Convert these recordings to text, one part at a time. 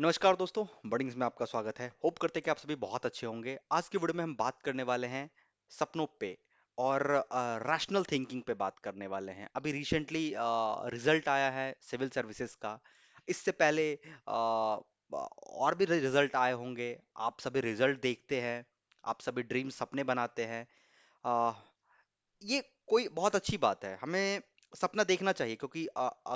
नमस्कार दोस्तों, बर्डिंग्स में आपका स्वागत है। होप करते हैं कि आप सभी बहुत अच्छे होंगे। आज की वीडियो में हम बात करने वाले हैं सपनों पे और रैशनल थिंकिंग पे बात करने वाले हैं। अभी रिसेंटली रिजल्ट आया है सिविल सर्विसेज का। इससे पहले और भी रिजल्ट आए होंगे। आप सभी रिजल्ट देखते हैं, आप सभी ड्रीम सपने बनाते हैं। अ, ये कोई बहुत अच्छी बात है। हमें सपना देखना चाहिए क्योंकि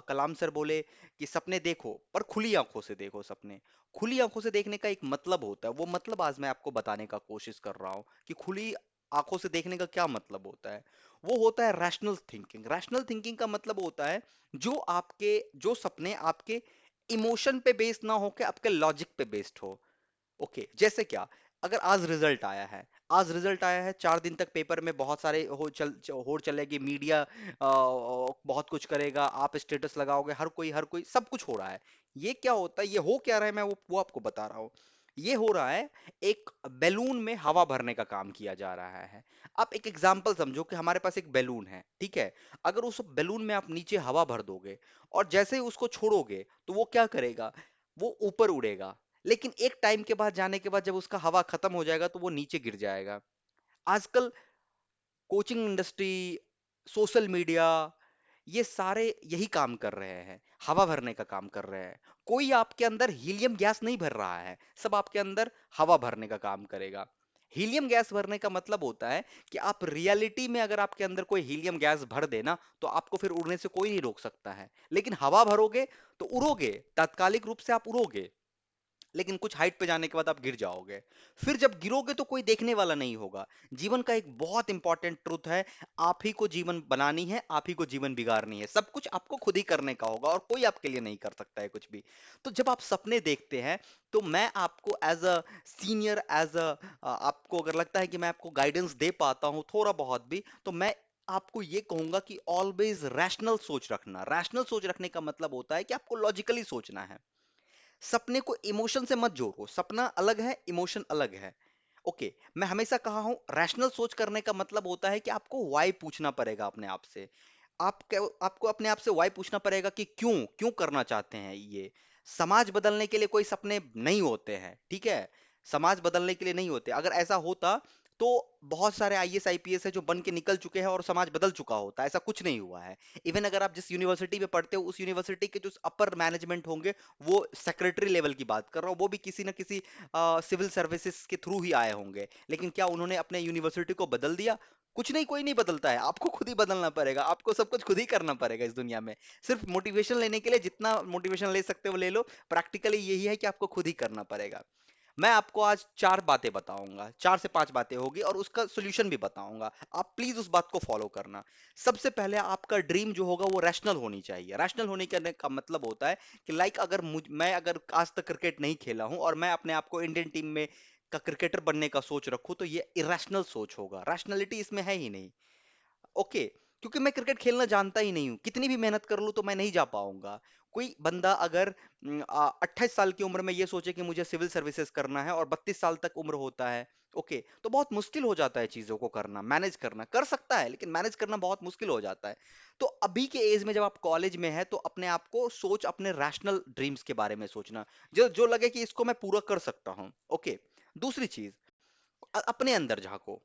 कलाम सर बोले कि सपने देखो पर खुली आंखों से देखो। सपने खुली आंखों से देखने का एक मतलब होता है। वो मतलब आज मैं आपको बताने का कोशिश कर रहा हूँ कि खुली आंखों से देखने का क्या मतलब होता है। वो होता है रैशनल थिंकिंग। रैशनल थिंकिंग का मतलब होता है जो सपने आपके इमोशन पे बेस्ड ना होके आपके लॉजिक पे बेस्ड हो। ओके, जैसे क्या? अगर आज रिजल्ट आया है, 4 दिन तक पेपर में बहुत सारे होड़ चलेगी, मीडिया बहुत कुछ करेगा, आप स्टेटस लगाओगे, हर कोई सब कुछ हो रहा है। ये क्या होता है, ये हो क्या रहा है, मैं वो आपको बता रहा हूँ। ये हो रहा है, एक बैलून में हवा भरने का काम किया जा रहा है। आप एक एग्जांपल समझो कि हमारे पास एक बैलून है, ठीक है। अगर उस बैलून में आप नीचे हवा भर दोगे और जैसे ही उसको छोड़ोगे तो वो क्या करेगा? वो ऊपर उड़ेगा। लेकिन एक टाइम के बाद, जाने के बाद, जब उसका हवा खत्म हो जाएगा तो वो नीचे गिर जाएगा। आजकल कोचिंग इंडस्ट्री, सोशल मीडिया, ये सारे यही काम कर रहे हैं, हवा भरने का काम कर रहे हैं। कोई आपके अंदर हीलियम गैस नहीं भर रहा है, सब आपके अंदर हवा भरने का काम करेगा। हीलियम गैस भरने का मतलब होता है कि आप रियलिटी में अगर आपके अंदर कोई हीलियम गैस भर देना तो आपको फिर उड़ने से कोई नहीं रोक सकता है। लेकिन हवा भरोगे तो उड़ोगे, तात्कालिक रूप से आप उड़ोगे, लेकिन कुछ हाइट पे जाने के बाद आप गिर जाओगे। फिर जब गिरोगे तो कोई देखने वाला नहीं होगा। जीवन का एक बहुत इंपॉर्टेंट ट्रुथ है, आप ही को जीवन बनानी है, आप ही को जीवन बिगाड़नी है। सब कुछ आपको खुद ही करने का होगा और कोई आपके लिए नहीं कर सकता है कुछ भी। तो जब आप सपने देखते हैं तो मैं आपको as a senior, as a आपको अगर लगता है कि मैं आपको गाइडेंस दे पाता हूँ थोड़ा बहुत भी, तो मैं आपको ये कहूंगा कि ऑलवेज रैशनल सोच रखना। रैशनल सोच रखने का मतलब होता है कि आपको लॉजिकली सोचना है। सपने को इमोशन से मत जोड़ो। सपना अलग है, इमोशन अलग है। ओके, मैं हमेशा कहा हूं रैशनल सोच करने का मतलब होता है कि आपको वाई पूछना पड़ेगा अपने आप से। आपको अपने आप से वाई पूछना पड़ेगा कि क्यों क्यों करना चाहते हैं ये। समाज बदलने के लिए कोई सपने नहीं होते हैं, ठीक है। समाज बदलने के लिए नहीं होते। अगर ऐसा होता तो बहुत सारे आईएएस आईपीएस है जो बन के निकल चुके हैं और समाज बदल चुका होता। ऐसा कुछ नहीं हुआ है। इवन अगर आप जिस यूनिवर्सिटी में पढ़ते हो उस यूनिवर्सिटी के जो अपर मैनेजमेंट होंगे, वो सेक्रेटरी लेवल की बात कर रहा हूँ, वो भी किसी ना किसी सिविल सर्विसेज के थ्रू ही आए होंगे। लेकिन क्या उन्होंने अपने यूनिवर्सिटी को बदल दिया? कुछ नहीं, कोई नहीं बदलता है। आपको खुद ही बदलना पड़ेगा, आपको सब कुछ खुद ही करना पड़ेगा इस दुनिया में। सिर्फ मोटिवेशन लेने के लिए जितना मोटिवेशन ले सकते हो ले लो, प्रैक्टिकली यही है कि आपको खुद ही करना पड़ेगा। मैं आपको आज 4 बातें बताऊंगा, 4 से 5 बातें होगी और उसका सोल्यूशन भी बताऊंगा। आप प्लीज उस बात को फॉलो करना। सबसे पहले आपका ड्रीम जो होगा वो रैशनल होनी चाहिए। रैशनल होने का मतलब होता है कि लाइक अगर मैं अगर आज तक क्रिकेट नहीं खेला हूं और मैं अपने आप को इंडियन टीम में का क्रिकेटर बनने का सोच रखूं तो ये इरेशनल सोच होगा। रैशनैलिटी इसमें है ही नहीं। ओके, क्योंकि मैं क्रिकेट खेलना जानता ही नहीं हूँ, कितनी भी मेहनत कर लूँ तो मैं नहीं जा पाऊंगा। कोई बंदा अगर 28 साल की उम्र में ये सोचे कि मुझे सिविल सर्विसेज करना है और 32 साल तक उम्र होता है, ओके, तो बहुत मुश्किल हो जाता है चीजों को करना, मैनेज करना। कर सकता है लेकिन मैनेज करना बहुत मुश्किल हो जाता है। तो अभी के एज में जब आप कॉलेज में है तो अपने आप को सोच, अपने रैशनल ड्रीम्स के बारे में सोचना, जो जो लगे कि इसको मैं पूरा कर सकता हूँ। ओके, दूसरी चीज, अपने अंदर झांको।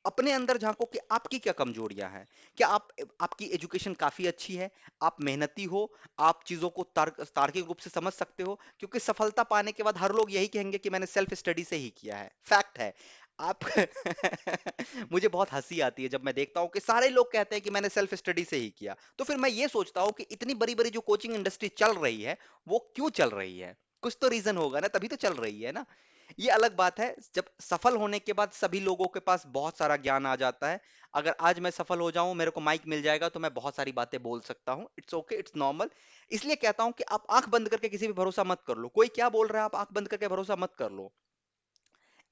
अपने अंदर झांको कि आपकी क्या कमजोरियां हैं। क्या आपकी एजुकेशन काफी अच्छी है, आप मेहनती हो, आप चीजों को तार्किक रूप से समझ सकते हो? क्योंकि सफलता पाने के बाद हर लोग यही कहेंगे कि मैंने सेल्फ स्टडी से ही किया है। फैक्ट है। आप मुझे बहुत हंसी आती है जब मैं देखता हूँ कि सारे लोग कहते हैं कि मैंने सेल्फ स्टडी से ही किया। तो फिर मैं ये सोचता हूँ कि इतनी बड़ी बड़ी जो कोचिंग इंडस्ट्री चल रही है वो क्यों चल रही है? कुछ तो रीजन होगा ना, तभी तो चल रही है ना। ये अलग बात है जब सफल होने के बाद सभी लोगों के पास बहुत सारा ज्ञान आ जाता है। अगर आज मैं सफल हो जाऊं, मेरे को माइक मिल जाएगा तो मैं बहुत सारी बातें बोल सकता हूं। It's okay, it's normal. इसलिए कहता हूं कि आप आंख बंद करके किसी पे भरोसा मत कर लो। कोई क्या बोल रहा है आप आंख बंद करके भरोसा मत कर लो।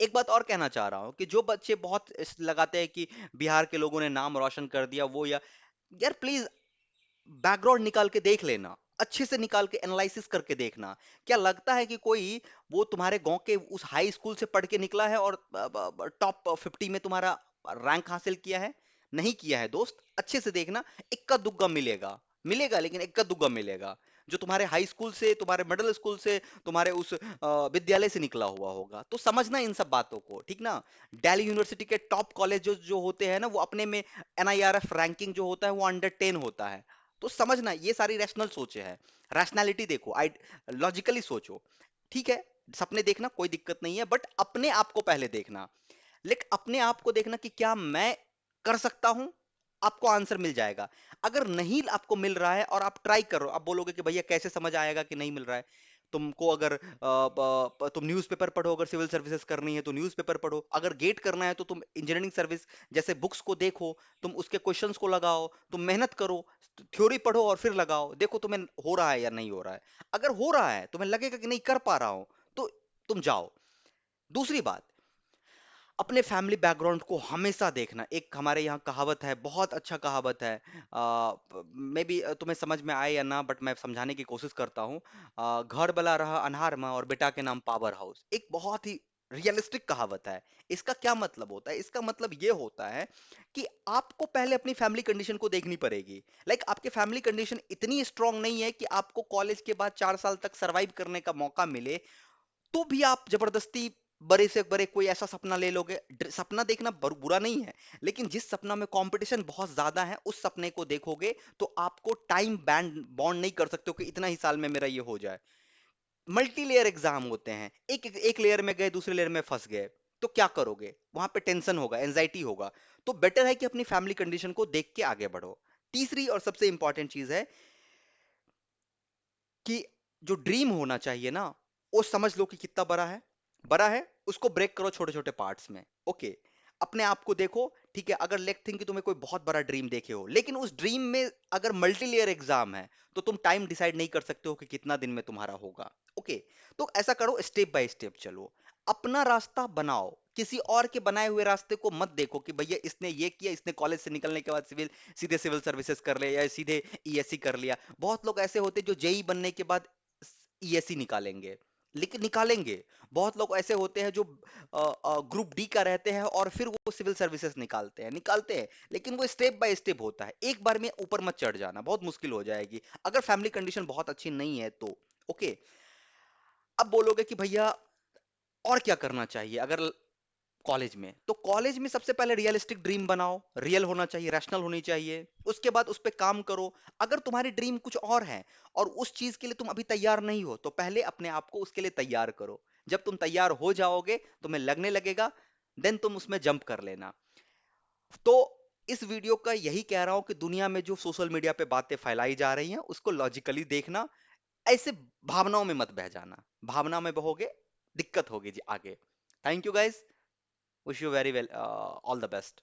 एक बात और कहना चाह रहा हूं कि जो बच्चे बहुत लगाते हैं कि बिहार के लोगों ने नाम रोशन कर दिया, वो या यार प्लीज बैकग्राउंड निकाल के देख लेना, अच्छे से निकाल के एनालिसिस करके देखना। क्या लगता है कि कोई वो तुम्हारे गांव के उस हाई स्कूल से पढ़ के निकला है और टॉप 50 में तुम्हारा रैंक हासिल किया है? नहीं किया है दोस्त। अच्छे से देखना, इक्का दुक्का मिलेगा, मिलेगा लेकिन इक्का दुक्का मिलेगा। जो तुम्हारे हाई स्कूल से, तुम्हारे मिडिल स्कूल से, तुम्हारे उस विद्यालय से निकला हुआ होगा। तो समझना इन सब बातों को, ठीक ना। दिल्ली यूनिवर्सिटी के टॉप कॉलेज जो जो होते हैं ना, वो अपने में एनआईआरएफ रैंकिंग जो होता है वो अंडर 10 होता है। तो समझना ये सारी रैशनल सोचे है। रैशनैलिटी देखो, आई लॉजिकली सोचो, ठीक है। सपने देखना कोई दिक्कत नहीं है, बट अपने आप को पहले देखना। लेकिन अपने आप को देखना कि क्या मैं कर सकता हूं। आपको आंसर मिल जाएगा। अगर नहीं आपको मिल रहा है और आप ट्राई करो, आप बोलोगे कि भैया कैसे समझ आएगा कि नहीं मिल रहा है। तुमको अगर तुम न्यूज़पेपर पढ़ो, अगर सिविल सर्विसेज करनी है तो न्यूज़पेपर पढ़ो, अगर गेट करना है तो तुम इंजीनियरिंग सर्विस जैसे बुक्स को देखो, तुम उसके क्वेश्चंस को लगाओ, तुम मेहनत करो, थ्योरी पढ़ो और फिर लगाओ, देखो तुम्हें हो रहा है या नहीं हो रहा है। अगर हो रहा है, तुम्हें लगेगा कि नहीं कर पा रहा हूं, तो तुम जाओ। दूसरी बात, अपने फैमिली बैकग्राउंड को हमेशा देखना। एक हमारे यहाँ कहावत है, बहुत अच्छा कहावत है, मे बी तुम्हें समझ में आए या ना, बट मैं समझाने की कोशिश करता हूँ। घर बला रहा अनहार में और बेटा के नाम पावर हाउस, एक बहुत ही रियलिस्टिक कहावत है। इसका क्या मतलब होता है? इसका मतलब ये होता है कि आपको पहले अपनी फैमिली कंडीशन को देखनी पड़ेगी। लाइक आपके फैमिली कंडीशन इतनी स्ट्रांग नहीं है कि आपको कॉलेज के बाद 4 साल तक सरवाइव करने का मौका मिले, तो भी आप जबरदस्ती बड़े से बड़े कोई ऐसा सपना ले लोगे। सपना देखना बुरा नहीं है, लेकिन जिस सपना में कंपटीशन बहुत ज्यादा है उस सपने को देखोगे तो आपको टाइम बैंड बॉन्ड नहीं कर सकते हो कि इतना ही साल में मेरा ये हो जाए। मल्टी लेयर एग्जाम होते हैं, एक लेयर में गए, दूसरे लेयर में फंस गए, तो क्या करोगे? वहां पे टेंशन होगा, एंजाइटी होगा। तो बेटर है कि अपनी फैमिली कंडीशन को देख के आगे बढ़ो। तीसरी और सबसे इंपॉर्टेंट चीज है कि जो ड्रीम होना चाहिए ना, वो समझ लो कि कितना बड़ा है। बड़ा है, उसको ब्रेक करो छोटे छोटे पार्ट्स में। ओके, अपने आप को देखो, ठीक है। अगर लेट थिंक कि तुम्हें कोई बहुत बड़ा ड्रीम देखे हो, लेकिन उस ड्रीम में अगर मल्टी लेयर एग्जाम है, तो तुम टाइम डिसाइड नहीं कर सकते हो कि कितना दिन में तुम्हारा होगा। ओके, तो ऐसा करो, स्टेप बाय स्टेप चलो, अपना रास्ता बनाओ। किसी और के बनाए हुए रास्ते को मत देखो कि भैया इसने ये किया, इसने कॉलेज से निकलने के बाद सीधे सिविल सर्विसेज कर लिया या सीधे ईएससी कर लिया। बहुत लोग ऐसे होते जो जेई बनने के बाद ईएससी निकालेंगे, लेकिन निकालेंगे। बहुत लोग ऐसे होते हैं जो ग्रुप डी का रहते हैं और फिर वो सिविल सर्विसेज निकालते हैं, लेकिन वो स्टेप बाय स्टेप होता है। एक बार में ऊपर मत चढ़ जाना, बहुत मुश्किल हो जाएगी अगर फैमिली कंडीशन बहुत अच्छी नहीं है तो। ओके, अब बोलोगे कि भैया और क्या करना चाहिए अगर कॉलेज में, तो कॉलेज में सबसे पहले रियलिस्टिक ड्रीम बनाओ, रियल होना चाहिए, रैशनल होनी चाहिए। उसके बाद उस पर काम करो। अगर तुम्हारी ड्रीम कुछ और है और उस चीज के लिए तुम अभी तैयार नहीं हो, तो पहले अपने आप को उसके लिए तैयार करो। जब तुम तैयार हो जाओगे, तुम्हें लगने लगेगा, देन तुम उसमें जंप कर लेना। तो इस वीडियो का यही कह रहा हूं कि दुनिया में जो सोशल मीडिया पे बातें फैलाई जा रही हैं उसको लॉजिकली देखना। ऐसे भावनाओं में मत बह जाना। भावना में बहोगे, दिक्कत होगी जी आगे। Thank you guys, wish you very well, all the best.